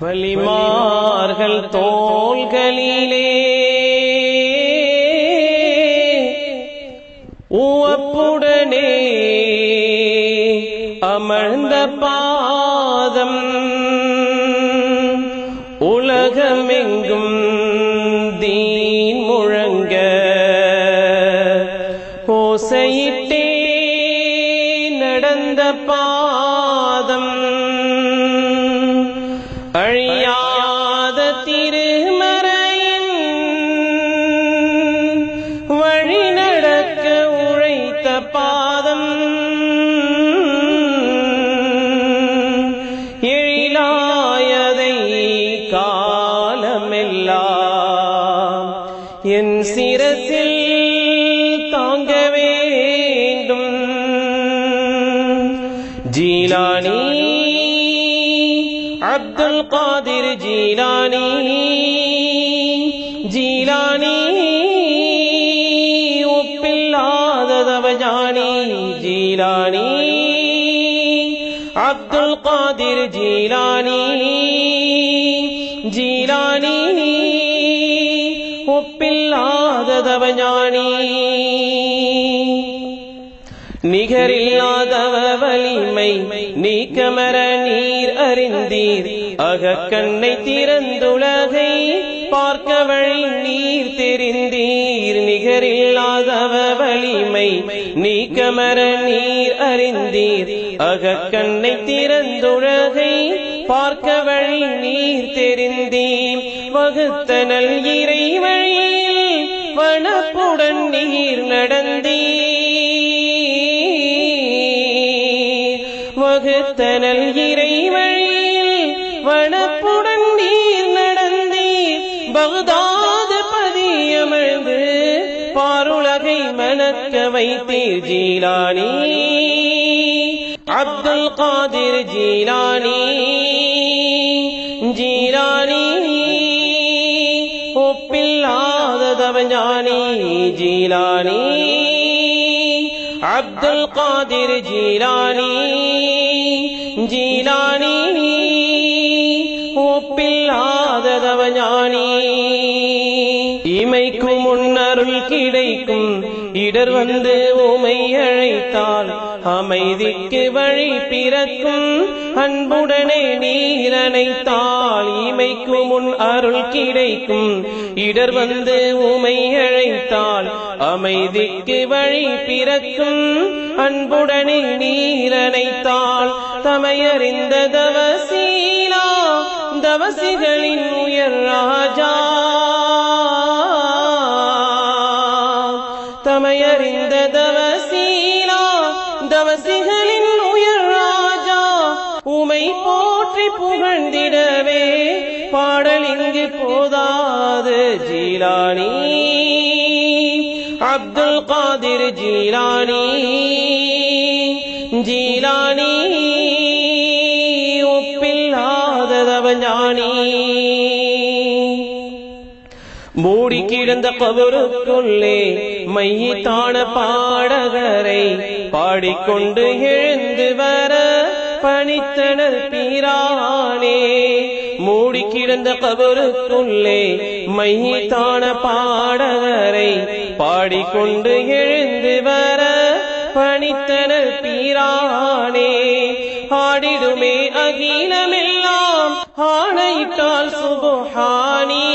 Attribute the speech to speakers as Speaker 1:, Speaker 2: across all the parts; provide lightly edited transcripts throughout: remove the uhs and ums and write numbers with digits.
Speaker 1: வலிமார்கள் தோள்களிலே உவப்புடனே அமர்ந்த பாதம் உலகமெங்கும் தீன் முழங்க ஓசையிட்டே நடந்த பாதம் அழியாத திருமறையின் வழி நடக்க உழைத்த பாதம் எழிலாயதை காலமெல்லாம் என் சிரசில் தாங்க வேண்டும். ஜீலானி அப்துல் காதிர் ஜீலானி ஜீலானி ஒப்பில்லாததவஜானி ஜீலானி அப்துல் காதிர் ஜீலானி ஜீலானி ஒப்பில்லாததவஜானி நிகரில்லாதவ வலிமை நீக்கமர நீர் அறிந்தீர் அகக்கண்ணை திறந்துலகை பார்க்க வழி நீர் தெரிந்தீர். நிகரில்லாதவ வலிமை நீக்கமர நீர் அறிந்தீர் அகக்கண்ணை திறந்துலகை பார்க்க வழி நீர் தெரிந்தீர். வகுத்தனல் இறை வழியில் வனப்புடன் நீர் நடந்தீர். வகுத்தனல் இறை வழியில் வனப்புடன் நீர் நடந்தீர். பக்தாது பதியமர்ந்து பாருலகை மணக்க வைத்தீர். ஜீலானி அப்துல் காதிர் ஜீலானி ஜீலானி ஒப்பில்லாததவஞானி ஜீலானி அப்துல் காதிர் ஜீலானி ஜீலானி ஒப்பில்லாததவஞானி. இமைக்கும் முன்னருள் கிடைக்கும் இடர் வந்து உமை அழைத்தால் அமைதிக்கு வழி பிறக்கும் அன்புடனே நீரணைத்தால். இமைக்கும் முன் அருள் கிடைக்கும் இடர் வந்து உமை அழைத்தால் அமைதிக்கு வழி பிறக்கும் அன்புடனே நீரணைத்தால். தமையறிந்த தவசீலா தவசிகளின் உயர் ராஜா தமையறிந்த தவசீலா தவசிகளின் உயர் ராஜா உமை போற்றி புகழ்ந்திடவே பாடல் இங்கு போதாது. ஜீலானி அப்துல் காதிர் ஜீலானி ஜீலானி ஒப்பில்லாததவஞானி. மூடி கிடந்த கபருக்குள்ளே மையித்தான பாடகரை பாடிக்கொண்டு எழுந்து வர பணித்தனர் பீரானே. மூடி கிடந்த கபருக்குள்ளே மையித்தான பாடகரை பாடிக்கொண்டு எழுந்து வர பணித்தனர் பீரானே. ஆடிடுமே அகிலமெல்லாம் ஆணையிட்டால் சுபஹானி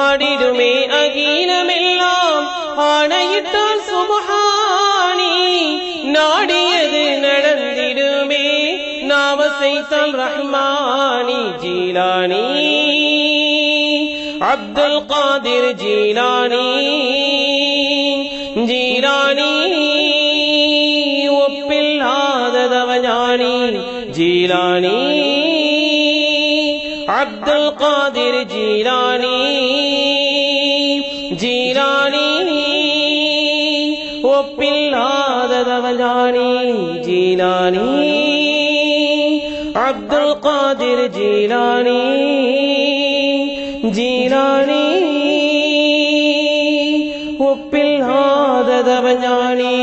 Speaker 1: ஆடிடுமே அகிலமெல்லாம் ஆணையிட்டால் சுபஹானி. நாடியது நடந்திடுமே நாவசைத்தால் ரஹ்மானி. ஜீலானி அப்துல் காதிர் ஜீலானி ஜீலானி ஒப்பில்லாததவஞானி ஜீலானி அப்துல் காதிர் ஜீலானி ஜீலானி ஒப்பில்லாததவஞானி ஜீலானி அப்துல் காதிர் ஜீலானி ஜீலானி ஒப்பில்லாததவஞானி.